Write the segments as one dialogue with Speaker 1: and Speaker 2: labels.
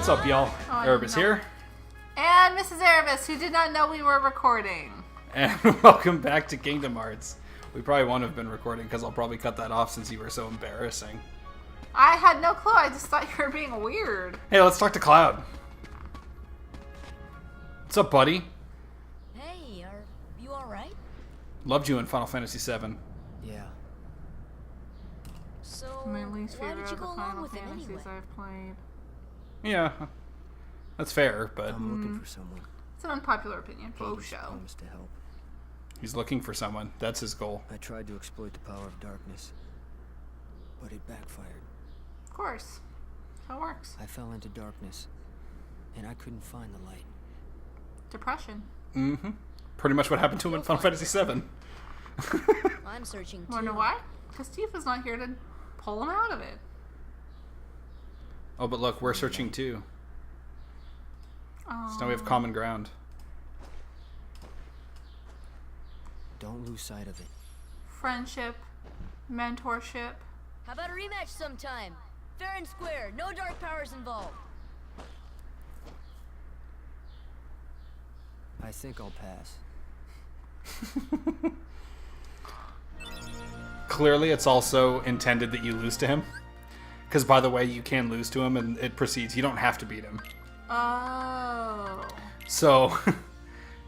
Speaker 1: What's up, y'all? Erebus here.
Speaker 2: And Mrs. Erebus, who did not know we were recording.
Speaker 1: And welcome back to Kingdom Hearts. We probably won't have been recording because I'll probably cut that off since you were so embarrassing.
Speaker 2: I had no clue. I just thought you were being weird.
Speaker 1: Hey, let's talk to Cloud. What's up, buddy?
Speaker 3: Hey, are you alright?
Speaker 1: Loved you in Final Fantasy VII.
Speaker 4: Yeah.
Speaker 3: So,
Speaker 2: My least
Speaker 3: why
Speaker 2: favorite
Speaker 3: did you
Speaker 2: of
Speaker 3: go
Speaker 2: the
Speaker 3: along
Speaker 2: Final
Speaker 3: with it
Speaker 2: Fantasies
Speaker 3: anyway?
Speaker 2: I've played.
Speaker 1: Yeah, that's fair, but
Speaker 4: I'm looking for someone.
Speaker 2: It's an unpopular opinion. Faux
Speaker 4: Hades
Speaker 2: show.
Speaker 4: promised to help.
Speaker 1: he's looking for someone. That's his goal.
Speaker 4: I tried to exploit the power of darkness, but it backfired.
Speaker 2: Of course. That's how it works.
Speaker 4: I fell into darkness, and I couldn't find the light.
Speaker 2: Depression.
Speaker 1: Mm-hmm. Pretty much what happened to him in Final Fantasy VII.
Speaker 3: I'm searching too.
Speaker 2: Wanna know why? Because Tifa's not here to pull him out of it.
Speaker 1: Oh, but look, we're searching too.
Speaker 2: Oh.
Speaker 1: So now we have common ground.
Speaker 4: Don't lose sight of it.
Speaker 2: Friendship. Mentorship.
Speaker 3: How about a rematch sometime? Fair and square, no dark powers involved.
Speaker 4: I think I'll pass.
Speaker 1: Clearly, it's also intended that you lose to him. Because, by the way, you can lose to him, and it proceeds. You don't have to beat him.
Speaker 2: Oh.
Speaker 1: So,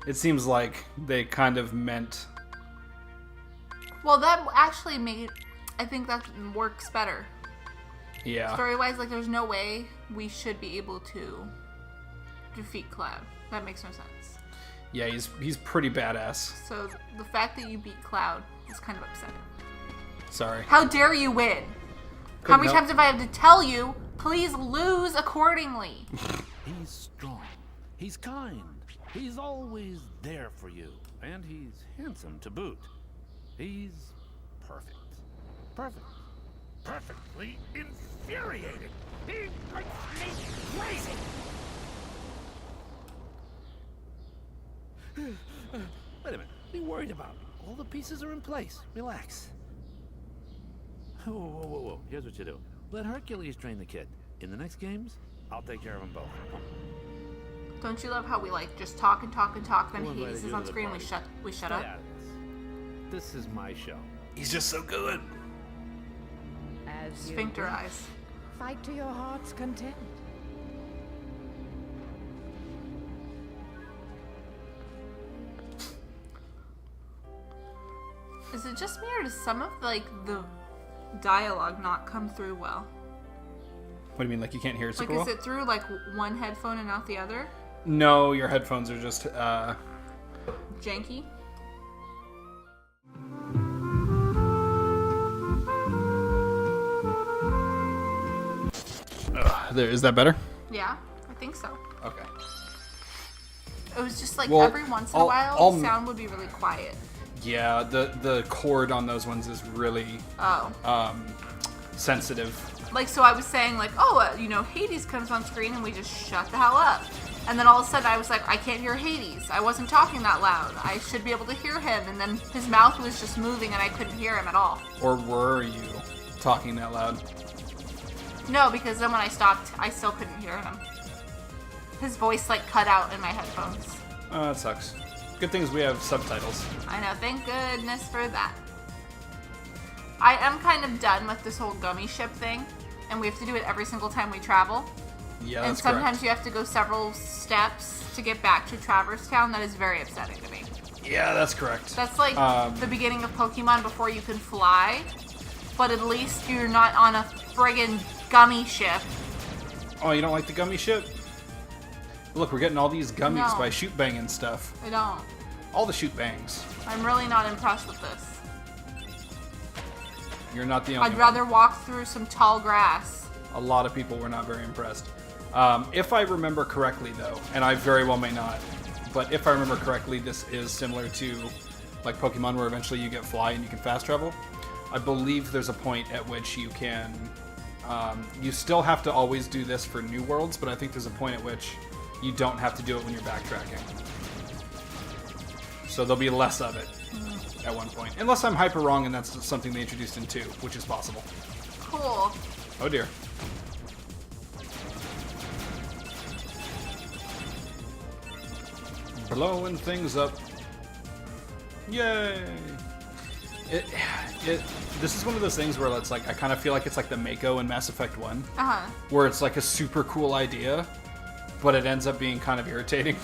Speaker 1: it seems like they kind of meant...
Speaker 2: Well, that actually made... I think that works better.
Speaker 1: Yeah.
Speaker 2: Story-wise, like, there's no way we should be able to defeat Cloud. That makes no sense.
Speaker 1: Yeah, he's pretty badass.
Speaker 2: So, the fact that you beat Cloud is kind of upsetting.
Speaker 1: Sorry.
Speaker 2: How dare you win? How many times have I had to tell you, please lose accordingly?
Speaker 5: He's strong. He's kind. He's always there for you. And he's handsome to boot. He's perfect. Perfect. Perfectly infuriating. He makes me crazy. Wait a minute. What are you worried about? All the pieces are in place. Relax. Whoa, whoa, whoa, whoa. Here's what you do. Let Hercules train the kid. In the next games, I'll take care of them both.
Speaker 2: Don't you love how we like just talk and talk and talk, then
Speaker 5: Who invited
Speaker 2: Hades
Speaker 5: you
Speaker 2: is
Speaker 5: to
Speaker 2: on
Speaker 5: the
Speaker 2: screen,
Speaker 5: party?
Speaker 2: we shut
Speaker 5: Stay
Speaker 2: up?
Speaker 5: out of this. This is my show.
Speaker 1: He's just so good.
Speaker 6: As you
Speaker 2: Sphincter
Speaker 6: wish.
Speaker 2: eyes.
Speaker 6: Fight to your heart's content.
Speaker 2: Is it just me or does some of like the dialogue not come through well?
Speaker 1: What do you mean, like you can't hear it
Speaker 2: Like,
Speaker 1: super
Speaker 2: is
Speaker 1: well?
Speaker 2: it through like one headphone and not the other?
Speaker 1: No, your headphones are just,
Speaker 2: Janky?
Speaker 1: there. Is that better?
Speaker 2: Yeah, I think so.
Speaker 1: Okay.
Speaker 2: It was just like
Speaker 1: Well,
Speaker 2: every once in a while,
Speaker 1: I'll-
Speaker 2: the sound would be really quiet.
Speaker 1: Yeah, the chord on those ones is really
Speaker 2: Oh.
Speaker 1: sensitive.
Speaker 2: Like, so I was saying, like, oh, Hades comes on screen and we just shut the hell up. And then all of a sudden I was like, I can't hear Hades. I wasn't talking that loud. I should be able to hear him. And then his mouth was just moving and I couldn't hear him at all.
Speaker 1: Or were you talking that loud?
Speaker 2: No, because then when I stopped, I still couldn't hear him. His voice, like, cut out in my headphones.
Speaker 1: Oh, that sucks. Good things we have subtitles.
Speaker 2: I know, thank goodness for that. I am kind of done with this whole gummy ship thing. And we have to do it every single time we travel.
Speaker 1: Yeah,
Speaker 2: And
Speaker 1: that's
Speaker 2: sometimes
Speaker 1: correct.
Speaker 2: you have to go several steps to get back to Traverse Town. That is very upsetting to me.
Speaker 1: Yeah, that's correct.
Speaker 2: That's like the beginning of Pokemon before you can fly. But at least you're not on a friggin' gummy ship.
Speaker 1: Oh, you don't like the gummy ship? Look, we're getting all these gummies
Speaker 2: No.
Speaker 1: by shoot banging stuff.
Speaker 2: I don't.
Speaker 1: All the shoot bangs.
Speaker 2: I'm really not impressed with this.
Speaker 1: You're not the only
Speaker 2: I'd
Speaker 1: one.
Speaker 2: rather walk through some tall grass.
Speaker 1: A lot of people were not very impressed. If I remember correctly, though, and I very well may not, but if I remember correctly, this is similar to like Pokemon, where eventually you get fly and you can fast travel. I believe there's a point at which you can. You still have to always do this for new worlds, but I think there's a point at which you don't have to do it when you're backtracking. So there'll be less of it at one point. Unless I'm hyper wrong and that's something they introduced in 2, which is possible.
Speaker 2: Cool.
Speaker 1: Oh dear. Blowing things up. Yay! This is one of those things where it's like, I kind of feel like it's like the Mako in Mass Effect 1.
Speaker 2: Uh-huh.
Speaker 1: Where it's like a super cool idea, but it ends up being kind of irritating.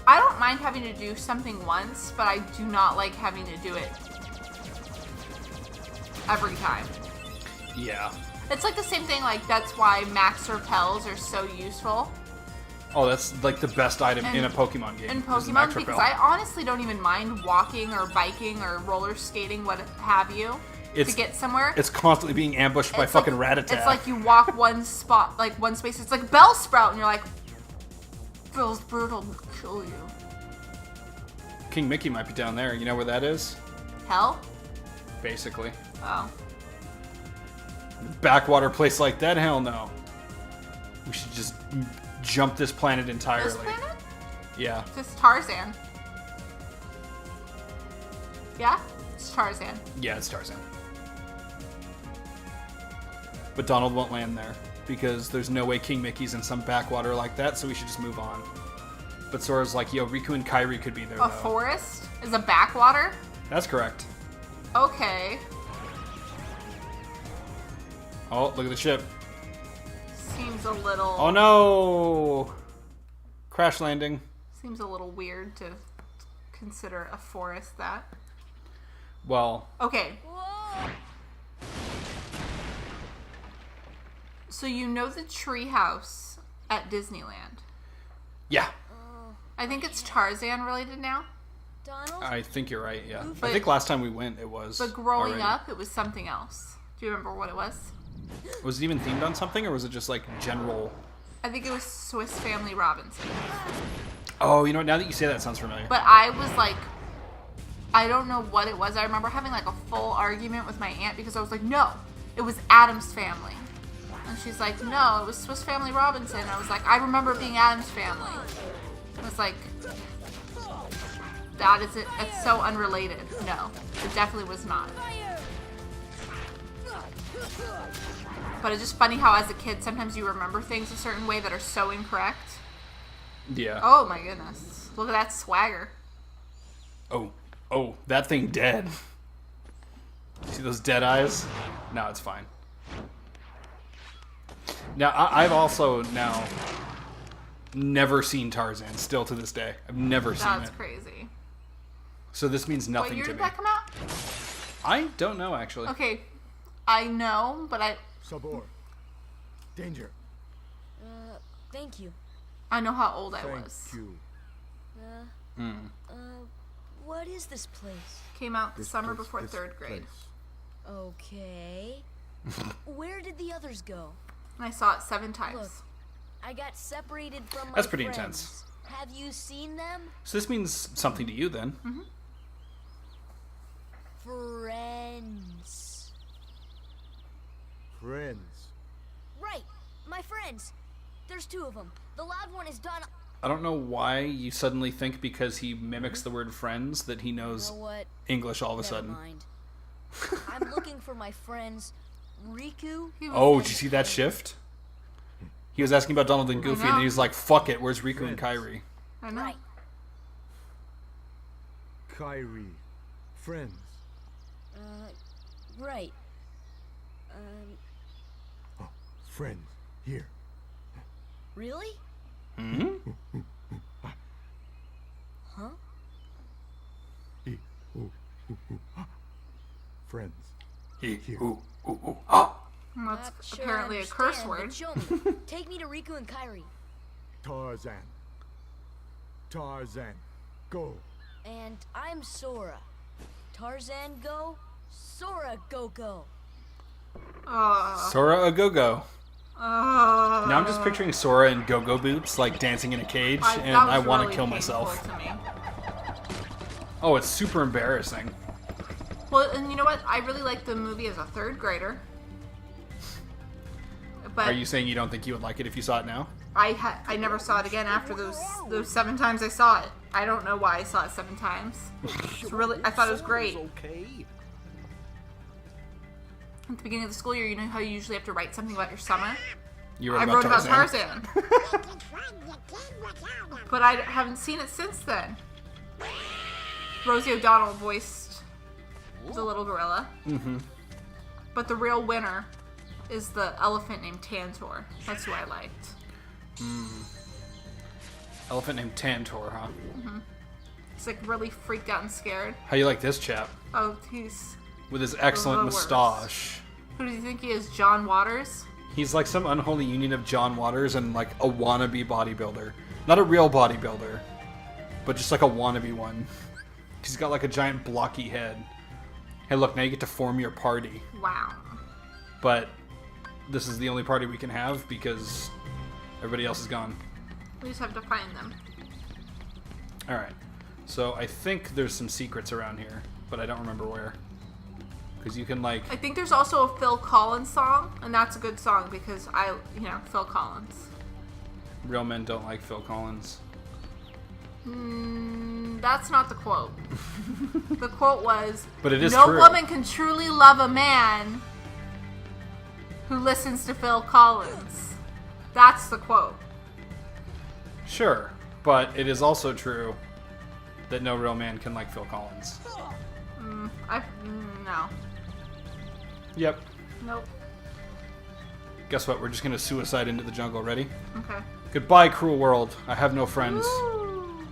Speaker 2: I don't mind having to do something once, but I do not like having to do it every time.
Speaker 1: Yeah.
Speaker 2: It's like the same thing, like, that's why max repels are so useful.
Speaker 1: Oh, that's like the best item in a Pokemon game.
Speaker 2: In
Speaker 1: is the Max
Speaker 2: Pokemon, because
Speaker 1: Repel.
Speaker 2: I honestly don't even mind walking or biking or roller skating, what have you, to get somewhere.
Speaker 1: It's constantly being ambushed by fucking Rattata.
Speaker 2: It's like you walk one spot, like one space, it's like Bellsprout, and you're like, Bellsprout will kill you.
Speaker 1: King Mickey might be down there. You know where that is?
Speaker 2: Hell?
Speaker 1: Basically.
Speaker 2: Oh.
Speaker 1: Backwater place like that? Hell no. We should just jump this planet entirely.
Speaker 2: This planet?
Speaker 1: Yeah.
Speaker 2: Just Tarzan. Yeah? It's Tarzan.
Speaker 1: Yeah, it's Tarzan. But Donald won't land there, because there's no way King Mickey's in some backwater like that, so we should just move on. But Sora's like, yo, Riku and Kairi could be there,
Speaker 2: A forest is a backwater?
Speaker 1: That's correct.
Speaker 2: Okay.
Speaker 1: Oh, look at the ship.
Speaker 2: Seems a little...
Speaker 1: Oh no! Crash landing.
Speaker 2: Seems a little weird to consider a forest that.
Speaker 1: Well...
Speaker 2: Okay.
Speaker 3: Whoa!
Speaker 2: So you know the treehouse at Disneyland?
Speaker 1: Yeah.
Speaker 2: I think it's Tarzan related now.
Speaker 3: Donald?
Speaker 1: I think you're right, yeah.
Speaker 2: But-
Speaker 1: I think last time we went, it was.
Speaker 2: But growing
Speaker 1: already.
Speaker 2: up, it was something else. Do you remember what it was?
Speaker 1: Was it even themed on something, or was it just like general?
Speaker 2: I think it was Swiss Family Robinson.
Speaker 1: Oh, you know what? Now that you say that, it sounds familiar.
Speaker 2: But I was like, I don't know what it was. I remember having like a full argument with my aunt because I was like, no, it was Addams Family. And she's like, no, it was Swiss Family Robinson. And I was like, I remember it being Addams Family. I was like, that is it. It's so unrelated. No, it definitely was not. But it's just funny how as a kid, sometimes you remember things a certain way that are so incorrect.
Speaker 1: Yeah.
Speaker 2: Oh my goodness. Look at that swagger.
Speaker 1: Oh, that thing dead. See those dead eyes? No, it's fine. Now, I've also now never seen Tarzan, still to this day. I've never seen
Speaker 2: That's
Speaker 1: it.
Speaker 2: crazy.
Speaker 1: So this means
Speaker 2: What
Speaker 1: nothing
Speaker 2: year
Speaker 1: to
Speaker 2: did
Speaker 1: me.
Speaker 2: that come out?
Speaker 1: I don't know, actually.
Speaker 2: Okay, I know, but
Speaker 7: Sabor. Danger.
Speaker 3: Thank you.
Speaker 2: I know how old I
Speaker 7: Thank
Speaker 2: was.
Speaker 7: you.
Speaker 3: What is this place?
Speaker 2: Came out the
Speaker 7: This
Speaker 2: summer
Speaker 7: place,
Speaker 2: before
Speaker 7: this
Speaker 2: third grade.
Speaker 7: place.
Speaker 3: Okay. Where did the others go?
Speaker 2: And I saw it 7 times.
Speaker 3: Look. I got separated from my
Speaker 1: That's pretty
Speaker 3: friends.
Speaker 1: intense.
Speaker 3: Have you seen them?
Speaker 1: So this means something to you, then.
Speaker 3: Friends.
Speaker 7: Friends.
Speaker 3: Right. My friends. There's 2 of them. The loud one is Don.
Speaker 1: I don't know why you suddenly think because he mimics the word friends that he
Speaker 3: You
Speaker 1: knows
Speaker 3: know what?
Speaker 1: English all of a
Speaker 3: Never
Speaker 1: sudden.
Speaker 3: mind. I'm looking for my friends Riku.
Speaker 1: Oh, did you see that shift? He was asking about Donald and Goofy, and then he was like, fuck it, where's Riku and Kairi?
Speaker 2: I know.
Speaker 3: Right.
Speaker 7: Kairi. Friends.
Speaker 3: Right.
Speaker 7: Oh, friends. Here.
Speaker 3: Really? Huh?
Speaker 7: E, ooh, ooh, ooh, ah. Friends. Here.
Speaker 2: Well, that's
Speaker 3: Not sure I
Speaker 2: apparently a curse
Speaker 3: understand,
Speaker 2: word.
Speaker 3: but show me. Take me to Riku and Kairi.
Speaker 7: Tarzan. Tarzan. Go.
Speaker 3: And I'm Sora. Tarzan go, Sora go.
Speaker 1: Sora a go-go. Now I'm just picturing Sora in go-go boots, like dancing in a cage, and
Speaker 2: that was
Speaker 1: I want to
Speaker 2: really
Speaker 1: kill
Speaker 2: painful
Speaker 1: myself.
Speaker 2: to me.
Speaker 1: Oh, it's super embarrassing.
Speaker 2: Well, and you know what? I really liked the movie as a 3rd grader. But
Speaker 1: Are you saying you don't think you would like it if you saw it now?
Speaker 2: I never saw it again after those 7 times I saw it. I don't know why I saw it 7 times. It's really, I thought it was great.
Speaker 5: Okay.
Speaker 2: At the beginning of the school year, you know how you usually have to write something about your summer?
Speaker 1: You wrote
Speaker 2: I
Speaker 1: about
Speaker 2: wrote about
Speaker 1: Tarzan.
Speaker 2: Tarzan. But I haven't seen it since then. Rosie O'Donnell voiced the little gorilla. Mm-hmm. But the real winner is the elephant named Tantor. That's who I liked.
Speaker 1: Elephant named Tantor, huh?
Speaker 2: He's like really freaked out and scared.
Speaker 1: How you like this chap?
Speaker 2: Oh, he's...
Speaker 1: With his excellent
Speaker 2: The worst.
Speaker 1: moustache.
Speaker 2: Who do you think he is? John Waters?
Speaker 1: He's like some unholy union of John Waters and like a wannabe bodybuilder. Not a real bodybuilder, but just like a wannabe one. He's got like a giant blocky head. Hey, look, now you get to form your party.
Speaker 2: Wow.
Speaker 1: But this is the only party we can have because everybody else is gone.
Speaker 2: We just have to find them.
Speaker 1: Alright. So I think there's some secrets around here, but I don't remember where. Because you can like...
Speaker 2: I think there's also a Phil Collins song, and that's a good song because Phil Collins.
Speaker 1: Real men don't like Phil Collins.
Speaker 2: That's not the quote. The quote was,
Speaker 1: But it is
Speaker 2: no
Speaker 1: true.
Speaker 2: woman can truly love a man who listens to Phil Collins. That's the quote.
Speaker 1: Sure, but it is also true that no real man can like Phil Collins.
Speaker 2: No.
Speaker 1: Yep.
Speaker 2: Nope.
Speaker 1: Guess what? We're just gonna suicide into the jungle. Ready?
Speaker 2: Okay.
Speaker 1: Goodbye, cruel world. I have no friends.
Speaker 2: Ooh.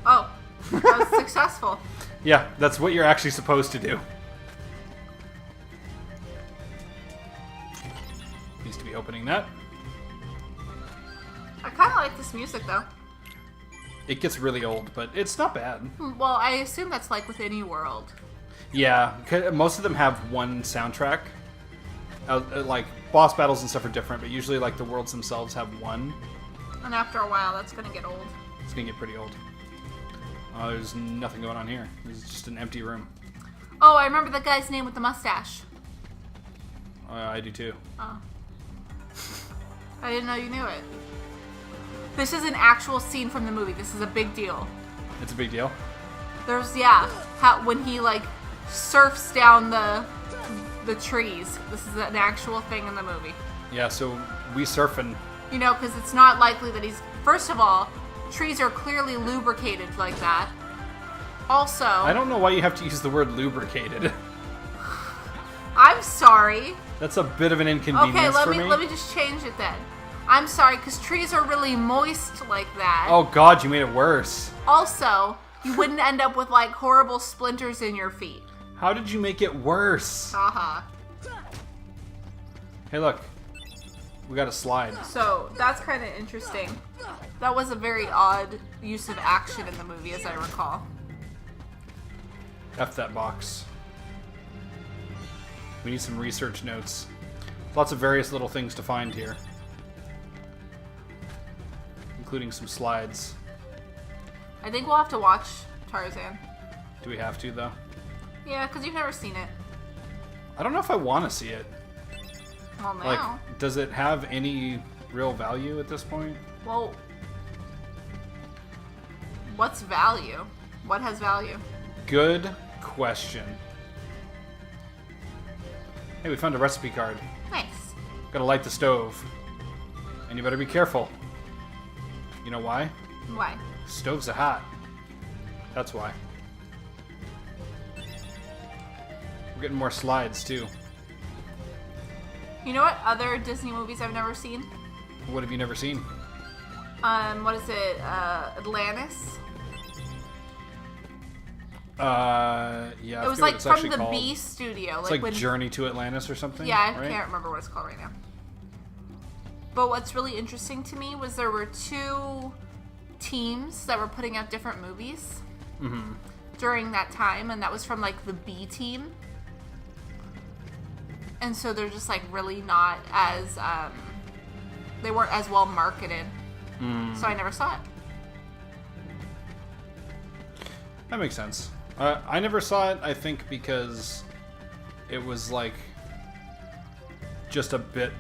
Speaker 2: Oh, that was successful.
Speaker 1: Yeah, that's what you're actually supposed to do. Needs to be opening that.
Speaker 2: I kind of like this music, though.
Speaker 1: It gets really old, but it's not bad.
Speaker 2: Well, I assume that's like with any world.
Speaker 1: Yeah, most of them have one soundtrack. Like, boss battles and stuff are different, but usually, like, the worlds themselves have one.
Speaker 2: And after a while, that's going to get old.
Speaker 1: It's gonna get pretty old. There's nothing going on here. This is just an empty room.
Speaker 2: Oh, I remember the guy's name with the mustache.
Speaker 1: I do too.
Speaker 2: Oh. I didn't know you knew it. This is an actual scene from the movie. This is a big deal.
Speaker 1: It's a big deal.
Speaker 2: There's, when he, like, surfs down the trees. This is an actual thing in the movie.
Speaker 1: Yeah, so we surfing.
Speaker 2: You know, because it's not likely that he's... First of all, trees are clearly lubricated like that. Also...
Speaker 1: I don't know why you have to use the word lubricated.
Speaker 2: I'm sorry.
Speaker 1: That's a bit of an inconvenience for me.
Speaker 2: Let me just change it then. I'm sorry, because trees are really moist like that.
Speaker 1: Oh god, you made it worse.
Speaker 2: Also, you wouldn't end up with, like, horrible splinters in your feet.
Speaker 1: How did you make it worse?
Speaker 2: Haha.
Speaker 1: Hey, look. We got a slide.
Speaker 2: So, that's kind of interesting. That was a very odd use of action in the movie, as I recall.
Speaker 1: F that box. We need some research notes. Lots of various little things to find here. Including some slides.
Speaker 2: I think we'll have to watch Tarzan.
Speaker 1: Do we have to, though?
Speaker 2: Yeah, because you've never seen it.
Speaker 1: I don't know if I want to see it.
Speaker 2: Well, now.
Speaker 1: Like, does it have any real value at this point?
Speaker 2: Well, what's value? What has value?
Speaker 1: Good question. Hey, we found a recipe card.
Speaker 2: Nice.
Speaker 1: Gotta light the stove. And you better be careful. You know why?
Speaker 2: Why?
Speaker 1: Stoves are hot. That's why. We're getting more slides, too.
Speaker 2: You know what other Disney movies I've never seen?
Speaker 1: What have you never seen?
Speaker 2: What is it? Atlantis?
Speaker 1: Yeah.
Speaker 2: It was like from the B studio.
Speaker 1: It's like Journey to Atlantis or something?
Speaker 2: Yeah, I
Speaker 1: right?
Speaker 2: can't remember what it's called right now. But what's really interesting to me was there were two teams that were putting out different movies during that time, and that was from like the B team. And so they're just like really not as they weren't as well marketed. So I never saw it.
Speaker 1: That makes sense. I never saw it, I think, because it was like just a bit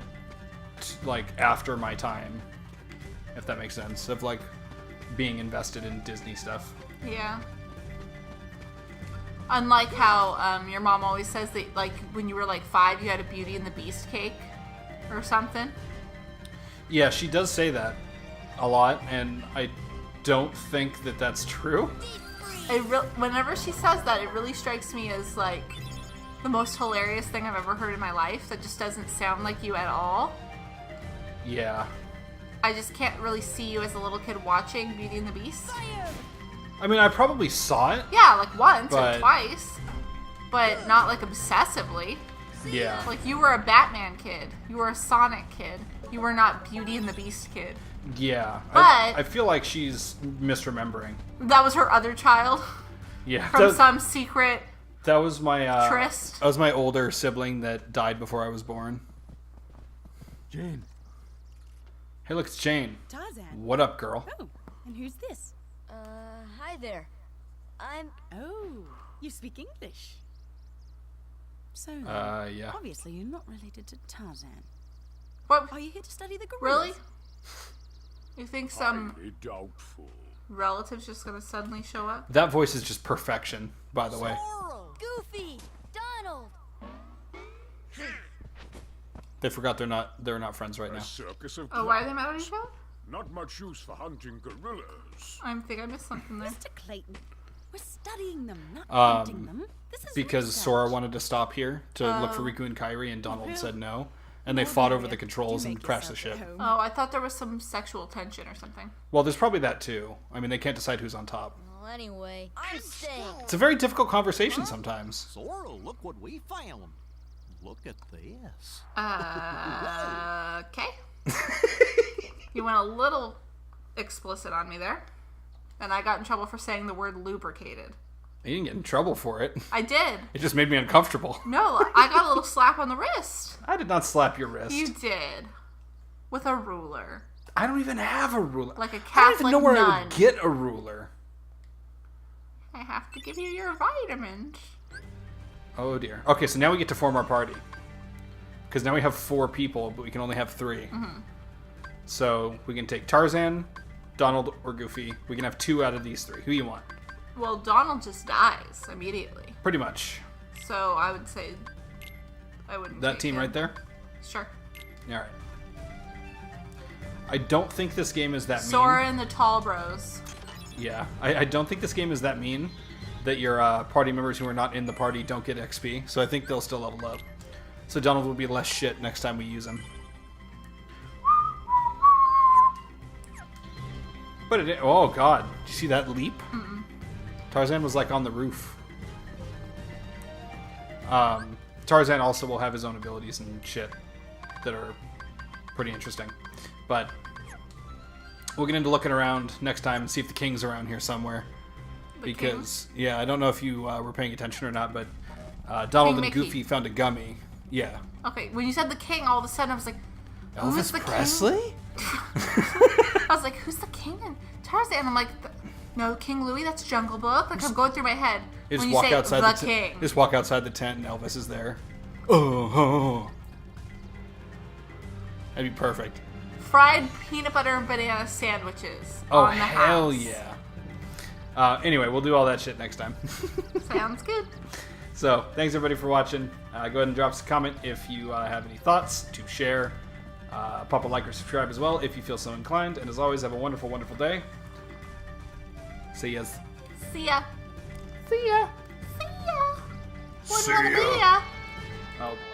Speaker 1: like after my time, if that makes sense, of like being invested in Disney stuff.
Speaker 2: Yeah. Unlike how your mom always says that, like, when you were like 5, you had a Beauty and the Beast cake or something.
Speaker 1: Yeah, she does say that a lot, and I don't think that that's true.
Speaker 2: Whenever she says that, it really strikes me as like the most hilarious thing I've ever heard in my life. That just doesn't sound like you at all.
Speaker 1: Yeah.
Speaker 2: I just can't really see you as a little kid watching Beauty and the Beast.
Speaker 1: I mean, I probably saw it.
Speaker 2: Yeah, like once
Speaker 1: But-
Speaker 2: or twice, but not like obsessively.
Speaker 1: Yeah.
Speaker 2: Like you were a Batman kid, you were a Sonic kid, you were not Beauty and the Beast kid.
Speaker 1: Yeah.
Speaker 2: But-
Speaker 1: I feel like she's misremembering.
Speaker 2: That was her other child
Speaker 1: Yeah.
Speaker 2: from some secret.
Speaker 1: That was my
Speaker 2: Tryst?
Speaker 1: That was my older sibling that died before I was born.
Speaker 7: Jane.
Speaker 1: Hey, look, it's Jane.
Speaker 8: Tarzan.
Speaker 1: What up, girl?
Speaker 8: Oh, and who's this?
Speaker 3: Hi there. I'm...
Speaker 8: Oh, you speak English. So,
Speaker 1: Yeah.
Speaker 8: obviously you're not related to Tarzan.
Speaker 2: What?
Speaker 8: Are you here to study the gorillas?
Speaker 2: Really? You think some
Speaker 7: Highly doubtful.
Speaker 2: relative's just gonna suddenly show up?
Speaker 1: That voice is just perfection, by the way.
Speaker 3: Goofy! Donald!
Speaker 1: They forgot they're not friends right
Speaker 7: A
Speaker 1: now.
Speaker 7: circus of
Speaker 2: Oh, why are they mad at each other?
Speaker 7: Not much use for hunting gorillas.
Speaker 2: I think I missed something there.
Speaker 8: Mr. Clayton, we're studying them, not
Speaker 1: Um,
Speaker 8: hunting them. This is
Speaker 1: Because
Speaker 8: research.
Speaker 1: Sora wanted to stop here to look for Riku and Kairi, and Donald said no. And they fought over the controls and crashed the ship.
Speaker 2: Oh, I thought there was some sexual tension or something.
Speaker 1: Well, there's probably that too. I mean, they can't decide who's on top.
Speaker 3: Well, anyway, I'm staying.
Speaker 1: It's a very difficult conversation sometimes.
Speaker 9: Sora, look what we found. Look at this.
Speaker 2: Okay. You went a little explicit on me there. And I got in trouble for saying the word lubricated.
Speaker 1: You didn't get in trouble for it.
Speaker 2: I did.
Speaker 1: It just made me uncomfortable.
Speaker 2: No, I got a little slap on the wrist.
Speaker 1: I did not slap your wrist.
Speaker 2: You did. With a ruler.
Speaker 1: I don't even have a ruler.
Speaker 2: Like a
Speaker 1: I don't
Speaker 2: Catholic
Speaker 1: even know where I
Speaker 2: nun.
Speaker 1: would get a ruler.
Speaker 2: I have to give you your vitamins.
Speaker 1: Oh dear. Okay, so now we get to form our party. Because now we have 4 people, but we can only have 3. So we can take Tarzan, Donald, or Goofy. We can have 2 out of these 3. Who you want?
Speaker 2: Well, Donald just dies immediately.
Speaker 1: Pretty much.
Speaker 2: So I would say I wouldn't
Speaker 1: That
Speaker 2: take
Speaker 1: team
Speaker 2: him.
Speaker 1: right there?
Speaker 2: Sure.
Speaker 1: Alright. I don't think this game is that mean.
Speaker 2: Sora and the Tall Bros.
Speaker 1: Yeah. I don't think this game is that mean that your party members who are not in the party don't get XP. So I think they'll still level up. So Donald will be less shit next time we use him. But it... Oh, God. Did you see that leap? Tarzan was, like, on the roof. Tarzan also will have his own abilities and shit that are pretty interesting. But we'll get into looking around next time and see if the king's around here somewhere. Because, yeah, I don't know if you were paying attention or not, but Donald
Speaker 2: King
Speaker 1: and
Speaker 2: Mickey.
Speaker 1: Goofy found a gummy. Yeah.
Speaker 2: Okay, when you said the king, all of a sudden I was like, who's
Speaker 1: Elvis
Speaker 2: the
Speaker 1: Presley?
Speaker 2: king? I was like, who's the king in Tarzan? And I'm like, no, King Louis, that's Jungle Book. Like, I'm going through my head.
Speaker 1: You
Speaker 2: When
Speaker 1: just
Speaker 2: you
Speaker 1: walk
Speaker 2: say
Speaker 1: outside
Speaker 2: the
Speaker 1: the
Speaker 2: king.
Speaker 1: Just walk outside the tent and Elvis is there. Oh. That'd be perfect.
Speaker 2: Fried peanut butter and banana sandwiches
Speaker 1: Oh,
Speaker 2: on the
Speaker 1: hell
Speaker 2: house.
Speaker 1: yeah. Anyway, we'll do all that shit next time.
Speaker 2: Sounds good.
Speaker 1: So, thanks everybody for watching. Go ahead and drop us a comment if you have any thoughts to share. Pop a like or subscribe as well if you feel so inclined. And as always, have a wonderful, wonderful day. See yas.
Speaker 2: See ya.
Speaker 1: See ya.
Speaker 2: See ya. Wouldn't
Speaker 7: See
Speaker 2: wanna
Speaker 7: ya.
Speaker 2: be ya.
Speaker 1: Oh boy.